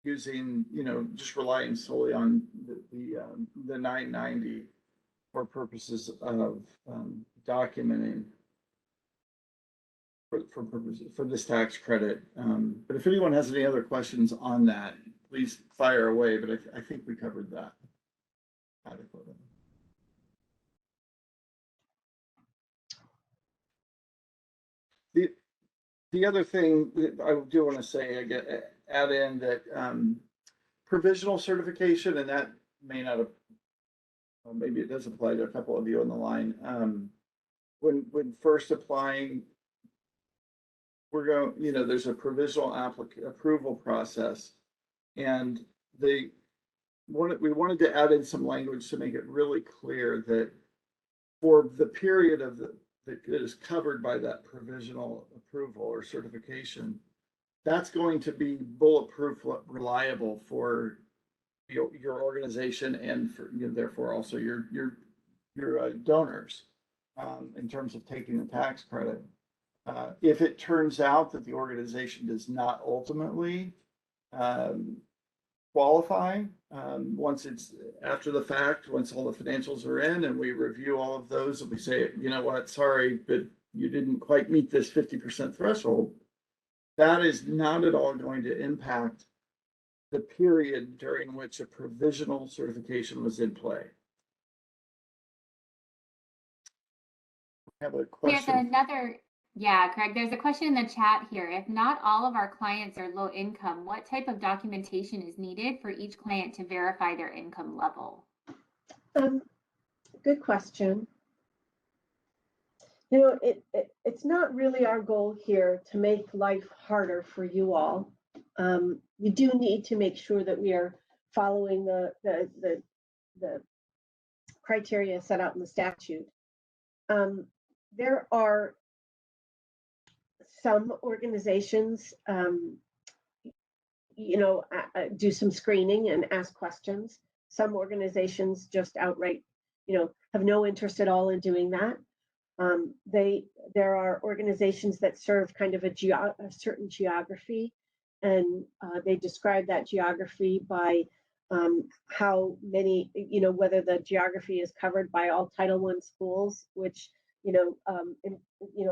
using, just relying solely on the 990 for purposes of documenting for this tax credit. But if anyone has any other questions on that, please fire away. But I think we covered that adequately. The other thing that I do want to say, add in that provisional certification, and that may not have, maybe it does apply to a couple of you on the line. When first applying, we're going, there's a provisional approval process, and we wanted to add in some language to make it really clear that for the period of that is covered by that provisional approval or certification, that's going to be bulletproof reliable for your organization and for therefore also your donors in terms of taking the tax credit. If it turns out that the organization does not ultimately qualify, once it's after the fact, once all the financials are in and we review all of those and we say, you know what, sorry, but you didn't quite meet this 50% threshold, that is not at all going to impact the period during which a provisional certification was in play. I have a There's question. another, yeah, Craig, there's a question in the chat here. If not all of our clients are low income, what type of documentation is needed for each client to verify their income level? Good question. It's not really our goal here to make life harder for you all. We do need to make sure that we are following the criteria set out in the statute. There are some organizations, do some screening and ask questions. Some organizations just outright, have no interest at all in doing that. There are organizations that serve kind of a certain geography, and they describe that geography by how many, whether the geography is covered by all Title I schools, which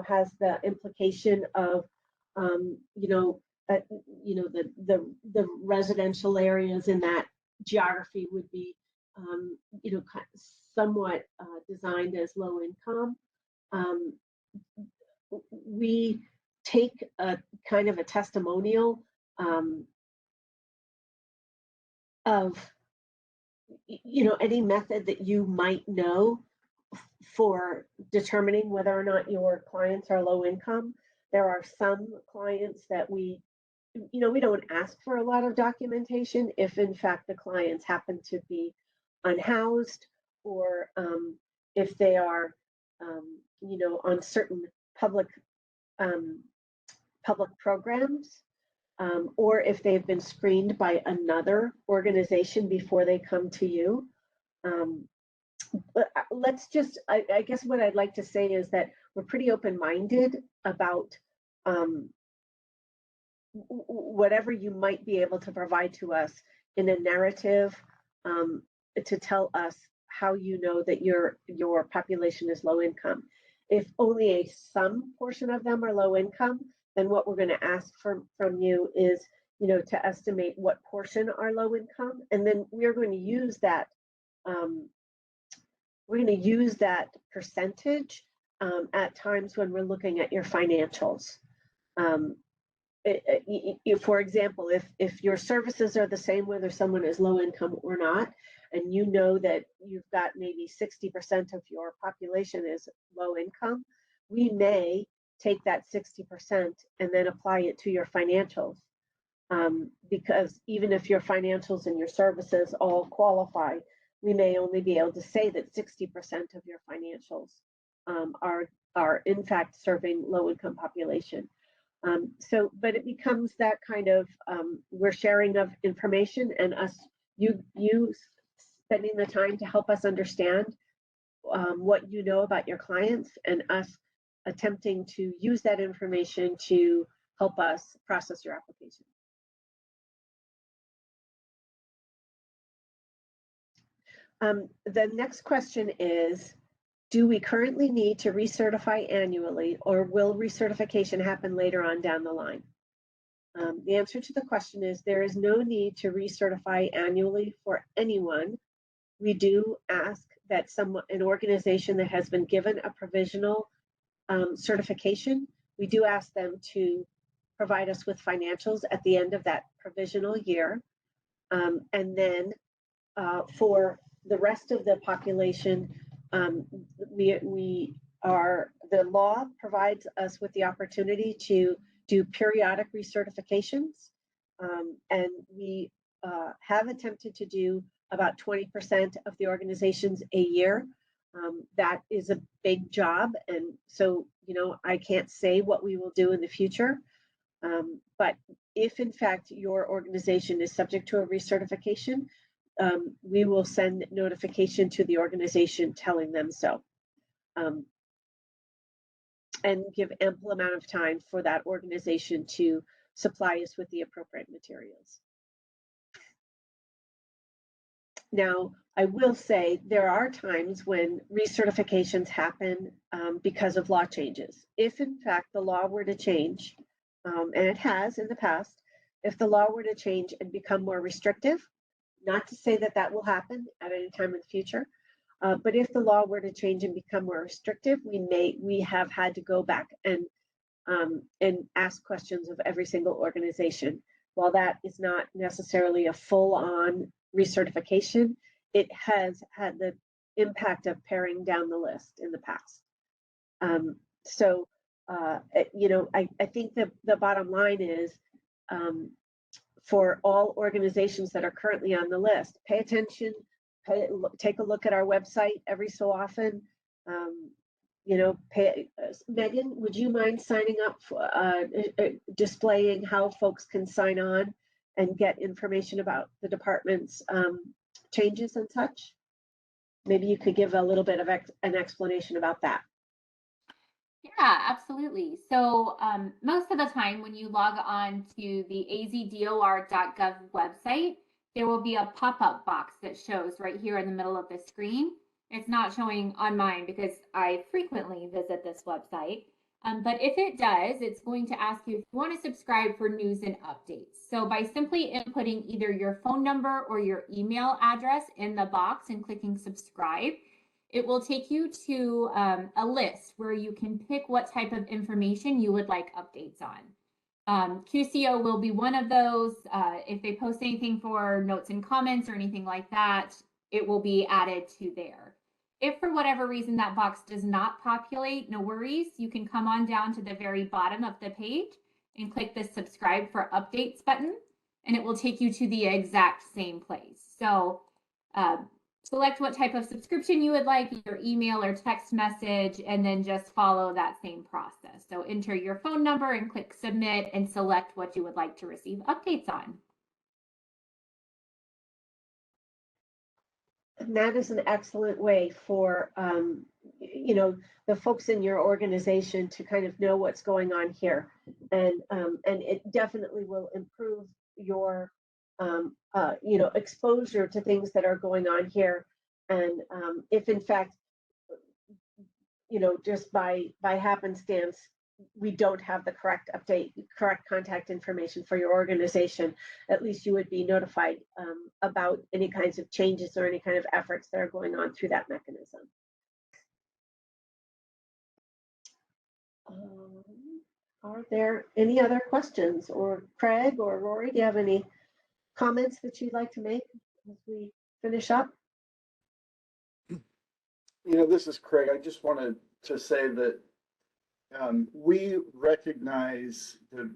has the implication of the residential areas in that geography would be somewhat designed as low income. We take a kind of a testimonial of any method that you might know for determining whether or not your clients are low income. There are some clients that we don't ask for a lot of documentation if in fact the clients happen to be unhoused, or if they are on certain public programs, or if they've been screened by another organization before they come to you. Let's just, I guess what I'd like to say is that we're pretty open-minded about whatever you might be able to provide to us in a narrative to tell us how you know that your population is low income. If only some portion of them are low income, then what we're going to ask from you is, to estimate what portion are low income, and then we're going to use that. We're going to use that percentage at times when we're looking at your financials. For example, if your services are the same whether someone is low income or not, and you know that you've got maybe 60% of your population is low income, we may take that 60% and then apply it to your financials. Because even if your financials and your services all qualify, we may only be able to say that 60% of your financials are in fact serving low income population. But it becomes that kind of we're sharing of information, and you spending the time to help us understand what you know about your clients, and us attempting to use that information to help us process your application. The next question is, do we currently need to recertify annually, or will recertification happen later on down the line? The answer to the question is there is no need to recertify annually for anyone. We do ask that an organization that has been given a provisional certification, we do ask them to provide us with financials at the end of that provisional year. And then for the rest of the population, the law provides us with the opportunity to do periodic recertifications, and we have attempted to do about 20% of the organizations a year. That is a big job, and so I can't say what we will do in the future, but if in fact your organization is subject to a recertification, we will send notification to the organization telling them so, and give ample amount of time for that organization to supply us with the appropriate materials. Now, I will say there are times when recertifications happen because of law changes. If in fact the law were to change and it has in the past, if the law were to change and become more restrictive, not to say that that will happen at any time in the future, but if the law were to change and become more restrictive, we have had to go back and ask questions of every single organization. While that is not necessarily a full-on recertification, it has had the impact of paring down the list in the past. So, I think the bottom line is, for all organizations that are currently on the list, pay attention, take a look at our website every so often. Megan, would you mind signing up for displaying how folks can sign on and get information about the department's changes and such? Maybe you could give a little bit of an explanation about that. Yeah, absolutely. So most of the time when you log on to the azdor.gov website, there will be a pop-up box that shows right here in the middle of the screen. It's not showing on mine because I frequently visit this website. But if it does, it's going to ask you if you want to subscribe for news and updates. So by simply inputting either your phone number or your email address in the box and clicking subscribe, it will take you to a list where you can pick what type of information you would like updates on. QCO will be one of those. If they post anything for notes and comments or anything like that, it will be added to there. If for whatever reason that box does not populate, no worries. You can come on down to the very bottom of the page and click the subscribe for updates button, and it will take you to the exact same place. So select what type of subscription you would like, your email or text message, and then just follow that same process. So enter your phone number and click submit and select what you would like to receive updates on. And that is an excellent way for, the folks in your organization to kind of know what's going on here. And it definitely will improve your, exposure to things that are going on here. And if in fact, just by happenstance, we don't have the correct contact information for your organization, at least you would be notified about any kinds of changes or any kind of efforts that are going on through that mechanism. Are there any other questions? Or Craig or Rory, do you have any comments that you'd like to make as we finish up? This is Craig. I just wanted to say that we recognize the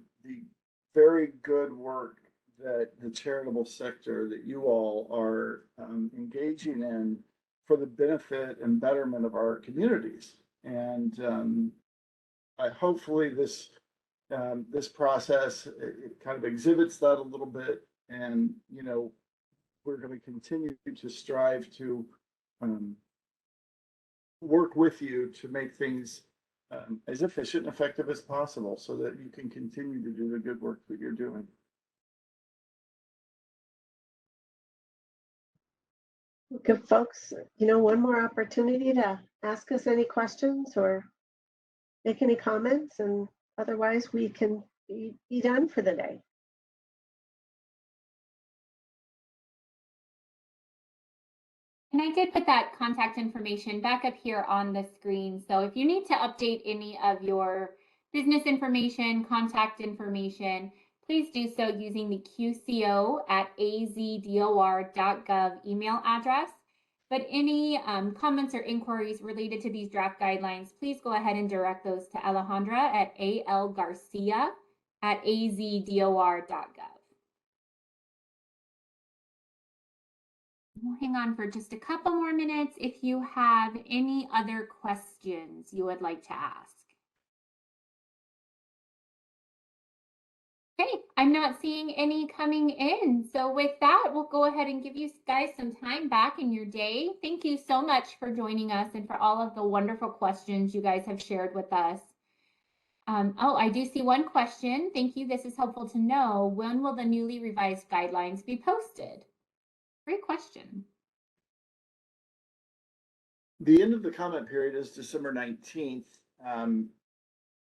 very good work that the charitable sector that you all are engaging in for the benefit and betterment of our communities. And hopefully this process, it kind of exhibits that a little bit. And, we're going to continue to strive to work with you to make things as efficient and effective as possible so that you can continue to do the good work that you're doing. We'll give folks, one more opportunity to ask us any questions or make any comments, and otherwise we can be done for the day. And I did put that contact information back up here on the screen. So if you need to update any of your business information, contact information, please do so using the QCO at azdor.gov email address. But any comments or inquiries related to these draft guidelines, please go ahead and direct those to Alejandra at algarcia@azdor.gov. We'll hang on for just a couple more minutes if you have any other questions you would like to ask. Okay, I'm not seeing any coming in. So with that, we'll go ahead and give you guys some time back in your day. Thank you so much for joining us and for all of the wonderful questions you guys have shared with us. I do see one question. Thank you. This is helpful to know. When will the newly revised guidelines be posted? Great question. The end of the comment period is December 19th.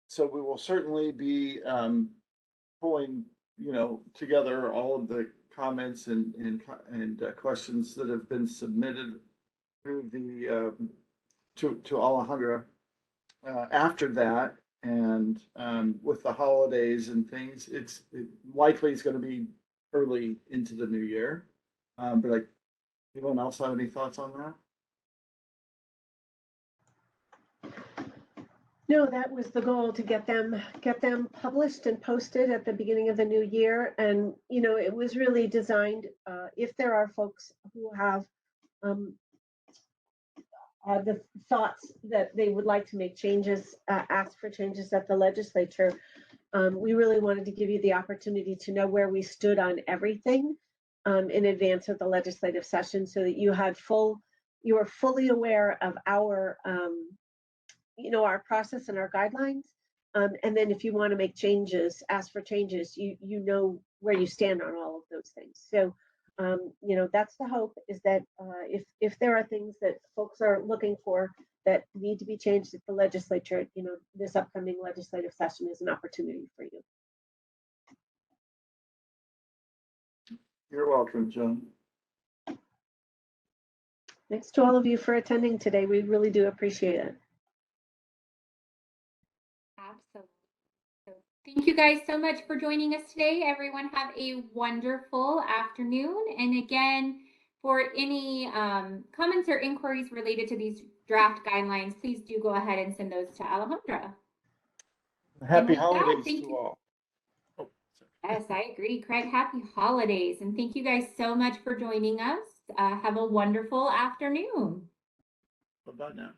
So we will certainly be pulling, together all of the comments and questions that have been submitted through the to Alejandra after that. And with the holidays and things, it likely is going to be early into the new year. But anyone else have any thoughts on that? No, that was the goal, to get them published and posted at the beginning of the new year. And, it was really designed, if there are folks who have the thoughts that they would like to make changes, ask for changes at the legislature. We really wanted to give you the opportunity to know where we stood on everything in advance of the legislative session, so that you were fully aware of our our process and our guidelines. And then if you want to make changes, ask for changes, you know where you stand on all of those things. So, that's the hope, is that if there are things that folks are looking for that need to be changed at the legislature, this upcoming legislative session is an opportunity for you. You're welcome, John. Thanks to all of you for attending today. We really do appreciate it. Absolutely. So thank you guys so much for joining us today. Everyone have a wonderful afternoon. And again, for any comments or inquiries related to these draft guidelines, please do go ahead and send those to Alejandra. Happy holidays to all. Oh, yes, I agree, Craig. Happy holidays. And thank you guys so much for joining us. Have a wonderful afternoon. Bye-bye now.